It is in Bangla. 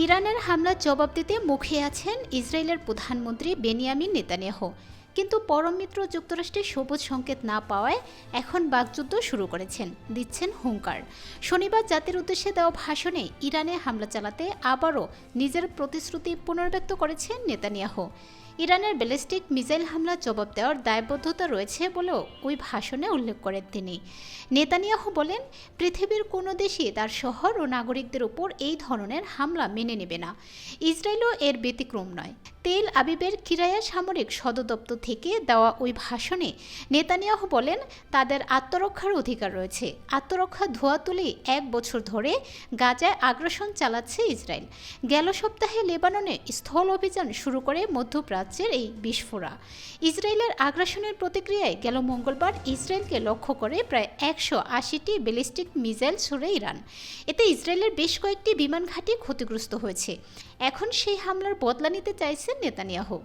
ইরানের হামলার জবাব দিতে মুখে আছেন ইসরায়েলের প্রধানমন্ত্রী বেনিয়ামিন নেতানিয়াহু, কিন্তু পরম মিত্র যুক্তরাষ্ট্রের সবুজ সংকেত না পাওয়ায় এখন বাকযুদ্ধ শুরু করেছেন, দিচ্ছেন হুঙ্কার। শনিবার জাতির উদ্দেশ্যে দেওয়া ভাষণে ইরানে হামলা চালাতে আবারও নিজের প্রতিশ্রুতি পুনর্ব্যক্ত করেছেন নেতানিয়াহু। ইরানের ব্যালিস্টিক মিসাইল হামলার জবাব দেওয়ার দায়বদ্ধতা রয়েছে বলেও ওই ভাষণে উল্লেখ করেন তিনি। নেতানিয়াহু বলেন, পৃথিবীর কোনো দেশই তার শহর ও নাগরিকদের উপর এই ধরনের হামলা মেনে নেবে না। ইসরায়েলও এর ব্যতিক্রম নয়। তেল আবিবের কিরায়া সামরিক সদর দপ্তর থেকে দেওয়া ওই ভাষণে নেতানিয়াহু বলেন, তাদের আত্মরক্ষার অধিকার রয়েছে। আত্মরক্ষা ধোয়া তুলে 1 বছর ধরে গাজায় আগ্রাসন চালাচ্ছে ইসরায়েল। গেল সপ্তাহে লেবাননে স্থল অভিযান শুরু করে মধ্যপ্রাচ্যের এই বিস্ফোরা। ইসরায়েলের আগ্রাসনের প্রতিক্রিয়ায় গেল মঙ্গলবার ইসরায়েলকে লক্ষ্য করে প্রায় 180টি ব্যালিস্টিক মিসাইল ছুড়ে ইরান। এতে ইসরায়েলের বেশ কয়েকটি বিমান ঘাঁটি ক্ষতিগ্রস্ত হয়েছে। এখন সেই হামলার বদলা নিতে চাইছেন নেতানিয়াহু।